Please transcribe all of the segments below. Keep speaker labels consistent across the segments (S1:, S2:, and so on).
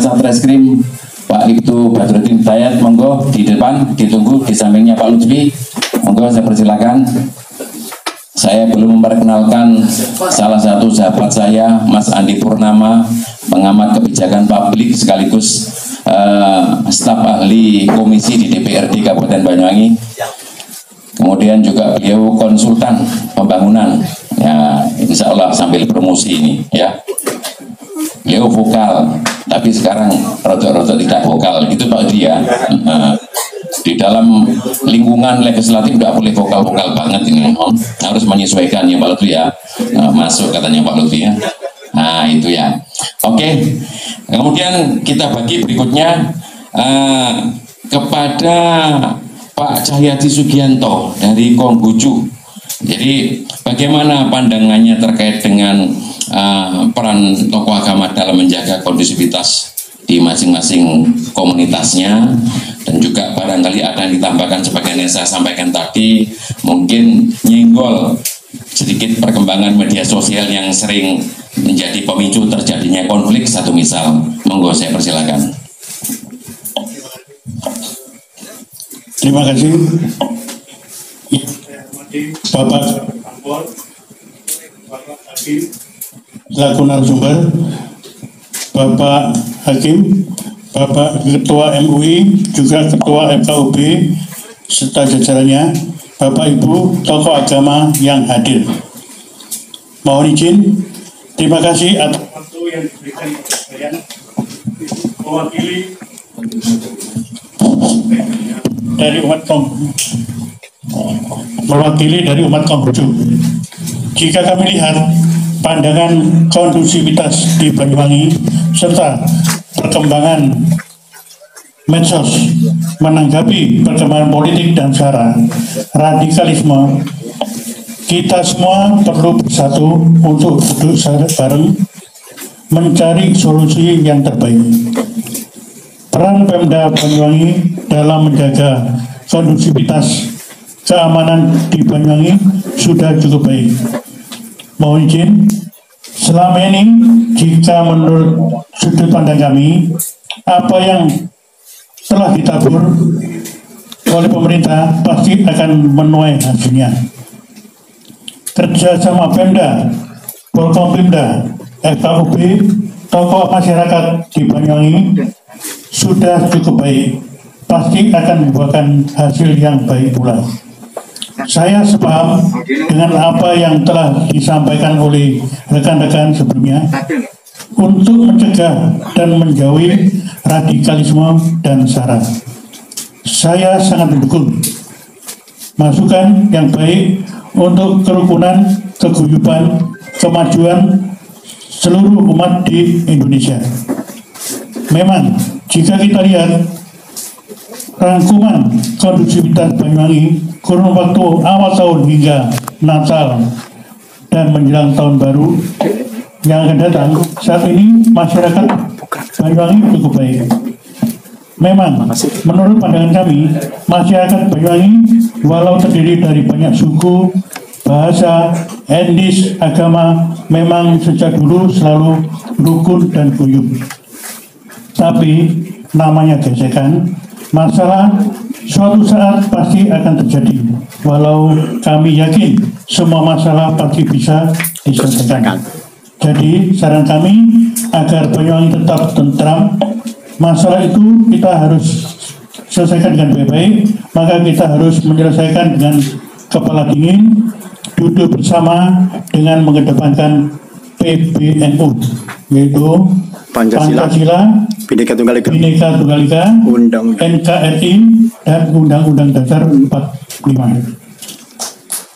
S1: Satreskrim Pak Ibtu Badruddin Hidayat, monggo di depan, ditunggu di sampingnya Pak Lutfi, monggo saya persilakan. Saya belum memperkenalkan salah satu sahabat saya, Mas Andi Purnama, pengamat kebijakan publik sekaligus staf ahli komisi di DPRD Kabupaten Banyuwangi. Kemudian juga beliau konsultan pembangunan, ya insya Allah sambil promosi ini ya. Beliau vokal, tapi sekarang rotok-rotok tidak vokal, gitu Pak dia. Di dalam lingkungan legislatif tidak boleh vokal-vokal banget ini, harus menyesuaikan ya Pak Lutfi ya. Masuk katanya Pak Lutfi ya. Nah itu ya. Oke. Kemudian kita bagi berikutnya kepada Pak Cahyadi Sugianto dari Konghucu. Jadi bagaimana pandangannya terkait dengan peran tokoh agama dalam menjaga kondusivitas di masing-masing komunitasnya, dan juga barangkali ada yang ditambahkan sebagian yang saya sampaikan tadi, mungkin nyenggol sedikit perkembangan media sosial yang sering menjadi pemicu terjadinya konflik, satu misal. Monggo saya persilakan.
S2: Terima kasih Bapak Ampol, Bapak Hakim selaku narasumber, Bapak Hakim, Bapak Ketua MUI, juga Ketua FKUB serta jajarannya, Bapak Ibu tokoh agama yang hadir. Mohon izin, terima kasih atas waktu yang diberikan kepada saya mewakili dari umat Konghucu. Jika kami lihat pandangan kondusivitas di Banyuwangi serta perkembangan medsos menanggapi perkembangan politik dan sara radikalisme, kita semua perlu bersatu untuk duduk bareng mencari solusi yang terbaik. Peran Pemda Banyuwangi dalam menjaga kondusivitas keamanan di Banyuwangi sudah cukup baik. Mohon izin, selama ini jika menurut sudut pandang kami, apa yang telah ditabur oleh pemerintah pasti akan menuai hasilnya. Kerjasama Pemda, Polkompimda, FKUB, tokoh masyarakat di Banyuwangi sudah cukup baik, pasti akan membuahkan hasil yang baik pula. Saya sepaham dengan apa yang telah disampaikan oleh rekan-rekan sebelumnya untuk mencegah dan menjauhi radikalisme dan sara. Saya sangat mendukung masukan yang baik untuk kerukunan, keguyuban, kemajuan seluruh umat di Indonesia. Memang jika kita lihat rangkuman kondusivitas Banyuwangi kurun waktu awal tahun hingga Natal dan menjelang tahun baru yang akan datang, saat ini masyarakat Banyuwangi cukup baik. Memang menurut pandangan kami, masyarakat Banyuwangi walau terdiri dari banyak suku, bahasa, etnis, agama, memang sejak dulu selalu rukun dan guyup. Tapi namanya gesekan, masalah suatu saat pasti akan terjadi. Walau kami yakin semua masalah pasti bisa diselesaikan. Jadi saran kami agar Banyuwangi tetap tentram, masalah itu kita harus selesaikan dengan baik-baik. Maka kita harus menyelesaikan dengan kepala dingin, duduk bersama dengan mengedepankan PBNU, yaitu Pancasila, Bhinneka Tunggal Ika, NKRI, dan Undang-Undang Dasar 45.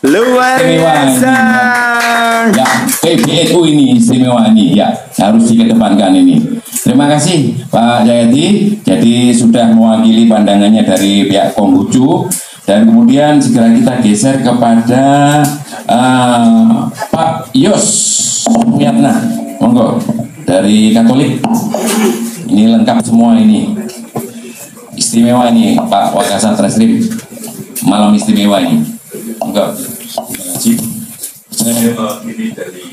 S3: Luar biasa.
S1: Ya, PBNU ini istimewa ini, ya harus dikedepankan ini. Terima kasih Pak Jayadi. Jadi sudah mewakili pandangannya dari pihak Konghucu, dan kemudian segera kita geser kepada Pak Yos Miatna, monggo dari Katolik. Ini lengkap semua ini, istimewa ini Pak Wakasat Reskrim, malam istimewa ini. Enggak, terima kasih. Saya ini dari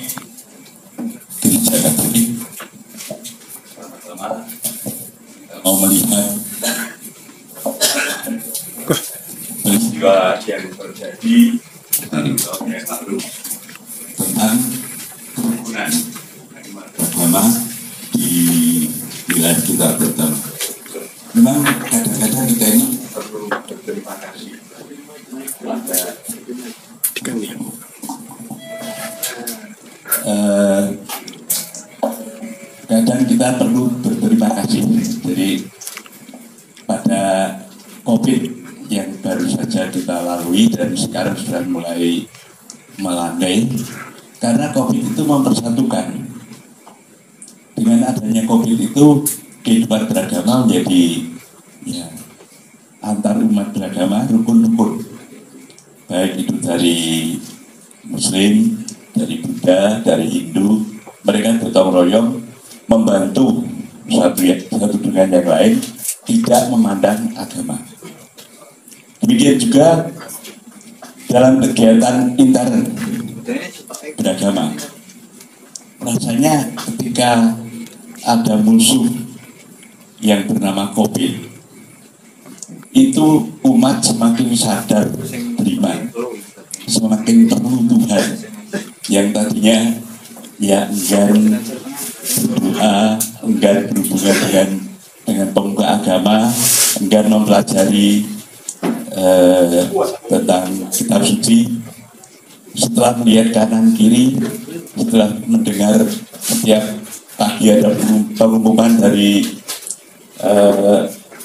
S1: Gereja Katolik. mau melihat peristiwa yang terjadi tahun yang lalu tentang kerukunan agama di wilayah kita terutama. Memang kadang-kadang kita ini perlu berterima kasih pada kadang kita perlu berterima kasih. Jadi pada COVID yang baru saja kita lalui dan sekarang sudah mulai melandai, karena COVID itu mempersatukan. Dengan adanya COVID itu kehidupan beragama menjadi ya, antar umat beragama rukun-rukun, baik itu dari Muslim, dari Buddha, dari Hindu, mereka gotong royong membantu satu dengan yang lain, tidak memandang agama. Demikian juga dalam kegiatan intern beragama. Rasanya ketika ada musuh yang bernama COVID, itu umat semakin sadar beriman, semakin perlu Tuhan yang tadinya ya enggan berdoa, enggan berhubungan dengan pemuka agama, enggan mempelajari tentang kitab suci. Setelah melihat kanan kiri, setelah mendengar setiap pagi ada pengumuman dari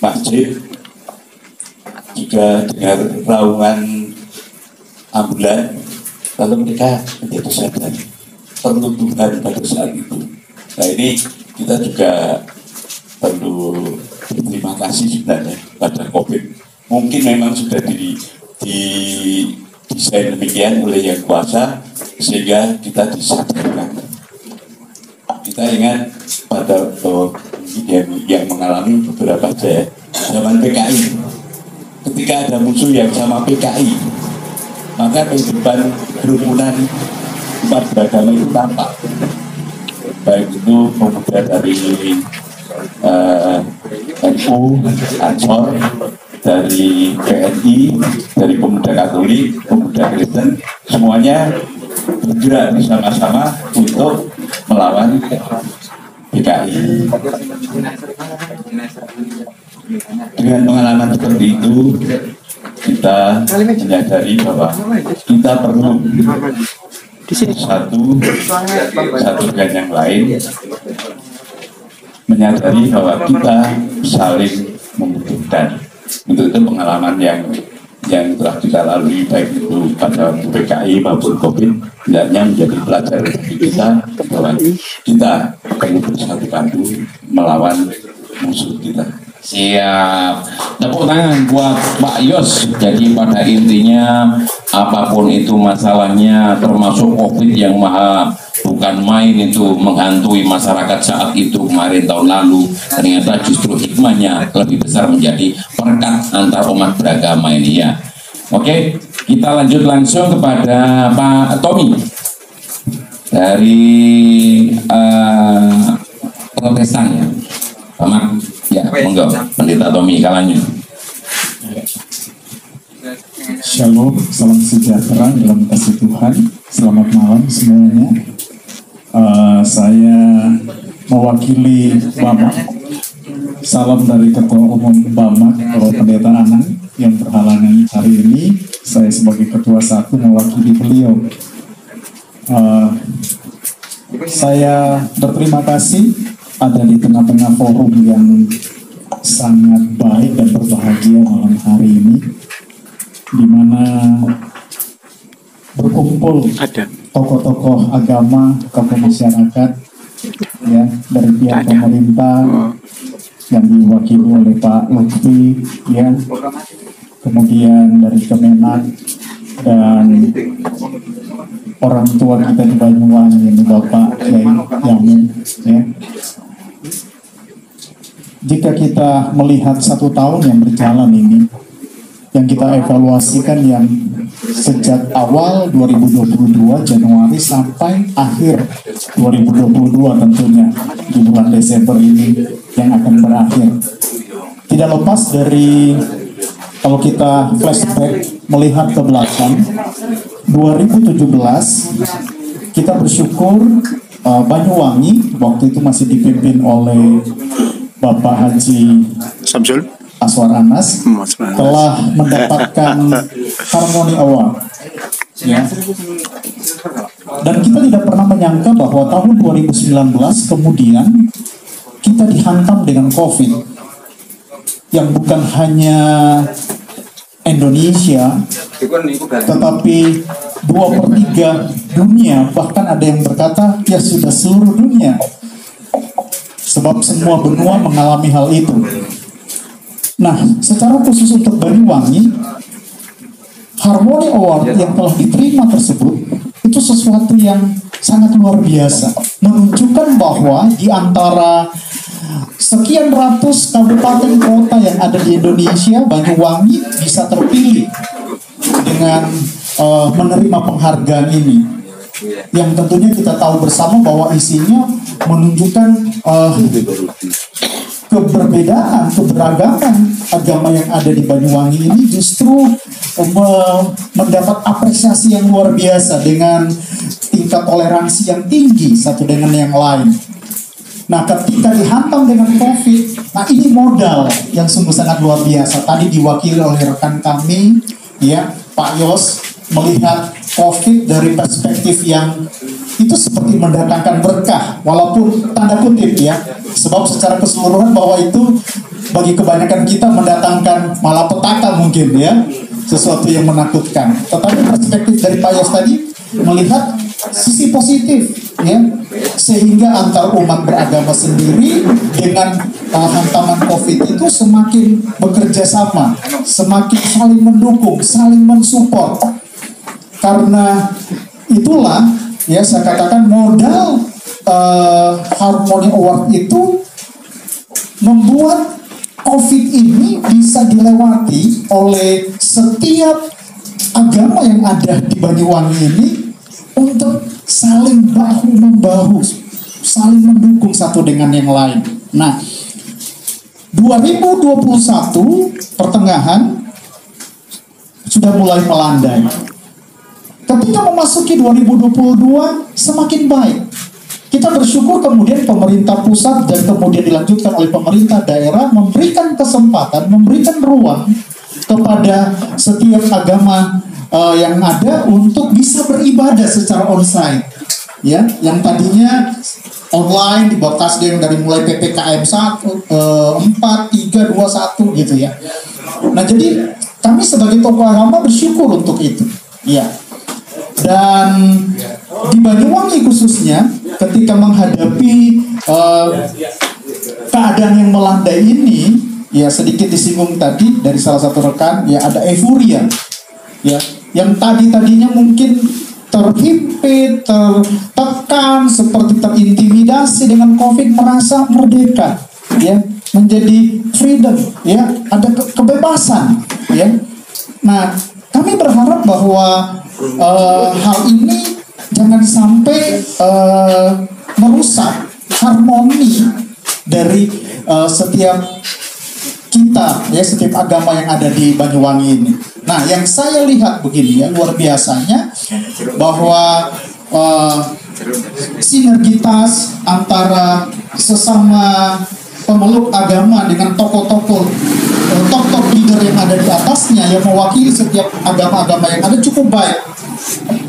S1: masjid, juga dengar raungan ambulan, lalu mereka menjadi sadar perlu Tuhan pada saat itu. Nah ini kita juga perlu berterima kasih sebenarnya pada COVID. Mungkin memang sudah didesain demikian oleh Yang Kuasa sehingga kita disadarkan. Kita ingat pada yang mengalami beberapa zaman PKI. Ketika ada musuh yang sama PKI, maka kehidupan kerukunan umat beragama itu tampak. Baik itu pemuda dari NU, Ansor, dari PNI, dari pemuda Katolik, pemuda Kristen, semuanya bergerak bersama-sama untuk melawan PKI. Dengan pengalaman seperti itu, kita menyadari bahwa kita perlu satu dengan yang lain, menyadari bahwa kita saling membutuhkan. Untuk itu pengalaman yang telah kita lalui baik itu pada PKI maupun COVID hendaknya menjadi pelajaran bagi kita bahwa kita perlu bersatu padu melawan musuh kita.
S4: Siap. Tepuk tangan buat Pak Yos. Jadi pada intinya apapun itu masalahnya, termasuk COVID yang bukan main itu menghantui masyarakat saat itu kemarin tahun lalu, ternyata justru hikmahnya lebih besar menjadi perekat antar umat beragama ini ya. Oke, kita lanjut langsung kepada Pak Tommy dari Protestan ya. Pak Mak. Ya, monggo, Pendeta Tommy Kalanya.
S5: Shalom, salam sejahtera dalam kasih Tuhan. Selamat malam semuanya. Saya mewakili Bamak. Salam dari Ketua Umum Bamak, Bapak Pendeta Anang yang berhalangan hari ini. Saya sebagai Ketua 1 mewakili beliau. Saya berterima kasih ada di tengah-tengah forum yang sangat baik dan berbahagia malam hari ini, di mana berkumpul tokoh-tokoh agama, tokoh masyarakat, ya, dari pihak pemerintah yang diwakili oleh Pak Lutfi, ya, kemudian dari Kemenak dan orang tua kita di Banyuwangi, ini Bapak Kiai Yamin, ya. Jika kita melihat 1 tahun yang berjalan ini, yang kita evaluasikan yang sejak awal 2022 Januari sampai akhir 2022 tentunya di bulan Desember ini yang akan berakhir. tidak lepas dari kalau kita flashback melihat ke belakang 2017 kita bersyukur Banyuwangi waktu itu masih dipimpin oleh Bapak Haji
S3: Samsul
S5: Aswar Anas telah mendapatkan Harmony Award, ya. Dan kita tidak pernah menyangka bahwa tahun 2019 kemudian kita dihantam dengan COVID yang bukan hanya Indonesia, tetapi 2/3 dunia, bahkan ada yang berkata ya sudah seluruh dunia, sebab semua benua mengalami hal itu. Nah, secara khusus untuk Banyuwangi, Harmony Award yang telah diterima tersebut itu sesuatu yang sangat luar biasa, menunjukkan bahwa di antara sekian ratus kabupaten kota yang ada di Indonesia, Banyuwangi bisa terpilih dengan menerima penghargaan ini, yang tentunya kita tahu bersama bahwa isinya menunjukkan keberbedaan, keberagaman agama yang ada di Banyuwangi ini justru mendapat apresiasi yang luar biasa dengan tingkat toleransi yang tinggi satu dengan yang lain. Nah, ketika dihantam dengan COVID, nah ini modal yang sungguh sangat luar biasa. Tadi diwakili oleh rekan kami, ya, Pak Yos, melihat COVID dari perspektif yang itu seperti mendatangkan berkah, walaupun tanda kutip ya, sebab secara keseluruhan bahwa itu bagi kebanyakan kita mendatangkan malapetaka mungkin ya, sesuatu yang menakutkan. Tetapi perspektif dari Pak Yos tadi melihat sisi positif ya, sehingga antar umat beragama sendiri dengan hantaman COVID itu semakin bekerja sama, semakin saling mendukung, saling mensupport. Karena itulah ya saya katakan modal Harmony Award itu membuat COVID ini bisa dilewati oleh setiap agama yang ada di Banyuwangi ini untuk saling bahu-membahu, saling mendukung satu dengan yang lain. Nah, 2021 pertengahan sudah mulai melandai. Ketika memasuki 2022 semakin baik. Kita bersyukur kemudian pemerintah pusat dan kemudian dilanjutkan oleh pemerintah daerah memberikan kesempatan, memberikan ruang kepada setiap agama yang ada untuk bisa beribadah secara onsite. Ya, yang tadinya online dibatasi yang dari mulai PPKM 4, 3, 2, 1 gitu ya. Nah, jadi kami sebagai tokoh agama bersyukur untuk itu. Ya. Dan di Banyuwangi khususnya ketika menghadapi keadaan yang melandai ini, ya sedikit disinggung tadi dari salah satu rekan, ya ada euforia, ya yang tadinya mungkin terhimpit, tertekan, seperti terintimidasi dengan COVID merasa merdeka, ya menjadi freedom, ya ada kebebasan, ya. Nah, kami berharap bahwa hal ini jangan sampai merusak harmoni dari setiap kita, ya setiap agama yang ada di Banyuwangi ini. Nah, yang saya lihat begini ya, luar biasanya bahwa sinergitas antara sesama pemeluk agama dengan tokoh-tokoh top leader yang ada di atasnya yang mewakili setiap agama-agama yang ada cukup baik.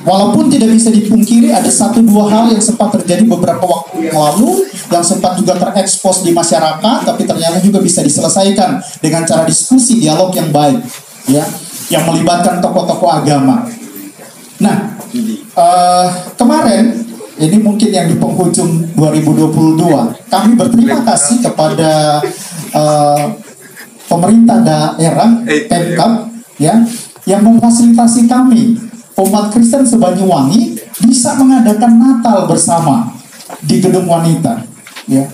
S5: Walaupun tidak bisa dipungkiri ada 1-2 hal yang sempat terjadi beberapa waktu yang lalu yang sempat juga terekspos di masyarakat, tapi ternyata juga bisa diselesaikan dengan cara diskusi, dialog yang baik, ya, yang melibatkan tokoh-tokoh agama. Nah, kemarin ini mungkin yang di penghujung 2022 kami berterima kasih kepada pemerintah daerah Pemkab ya yang memfasilitasi kami umat Kristen se-Banyuwangi bisa mengadakan Natal bersama di Gedung Wanita ya.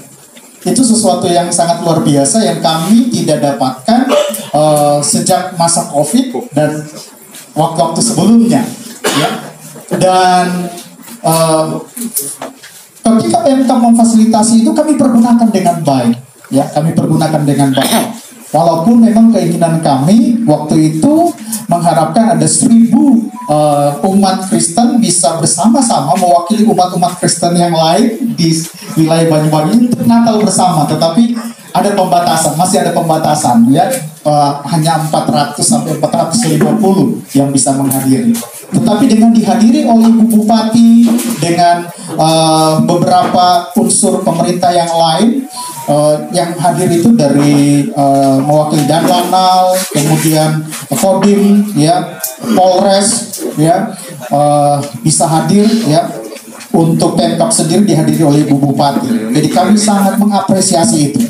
S5: Itu sesuatu yang sangat luar biasa yang kami tidak dapatkan sejak masa COVID dan waktu-waktu sebelumnya ya. Dan ketika Pemkab memfasilitasi itu kami pergunakan dengan baik ya, kami pergunakan dengan baik. Walaupun memang keinginan kami waktu itu mengharapkan ada 1.000 umat Kristen bisa bersama-sama mewakili umat-umat Kristen yang lain di wilayah Banyuwangi untuk Natal bersama, tetapi ada pembatasan, masih ada pembatasan ya, hanya 400 sampai 450 yang bisa menghadiri. Tetapi dengan dihadiri oleh Ibu Bupati dengan beberapa unsur pemerintah yang lain, yang hadir itu dari mewakili Danlanal, kemudian Kodim, ya, Polres, ya, bisa hadir, ya, untuk Pemkab sendiri dihadiri oleh Ibu Bupati. Jadi kami sangat mengapresiasi itu.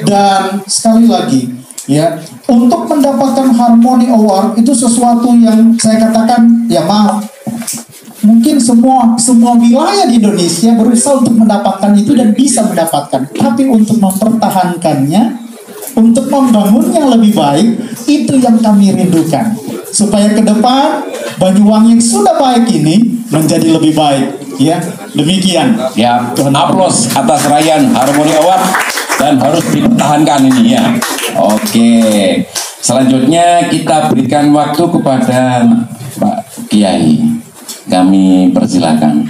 S5: Dan sekali lagi, ya, untuk mendapatkan Harmony Award itu sesuatu yang saya katakan, ya maaf, mungkin semua wilayah di Indonesia berusaha untuk mendapatkan itu dan bisa mendapatkan. Tapi untuk mempertahankannya, untuk membangun yang lebih baik, itu yang kami rindukan. Supaya ke depan Banyuwangi yang sudah baik ini menjadi lebih baik. Ya, demikian.
S4: Ya, aplaus atas raihan Harmony Award dan harus dipertahankan ini ya. Oke, selanjutnya kita berikan waktu kepada Pak Kiai. Kami persilakan.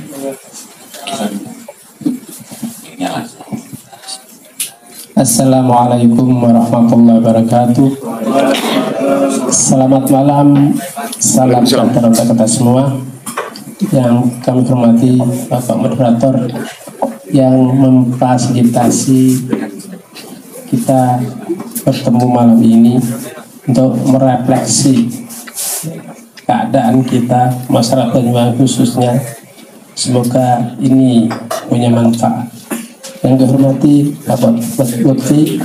S6: Assalamualaikum warahmatullahi wabarakatuh. Selamat malam, salam sejahtera untuk kita semua. Yang kami hormati Bapak Moderator yang memfasilitasi kita bertemu malam ini untuk merefleksi keadaan kita, masyarakat Banyuwangi khususnya. Semoga ini punya manfaat. Yang kami hormati Bapak Lutfi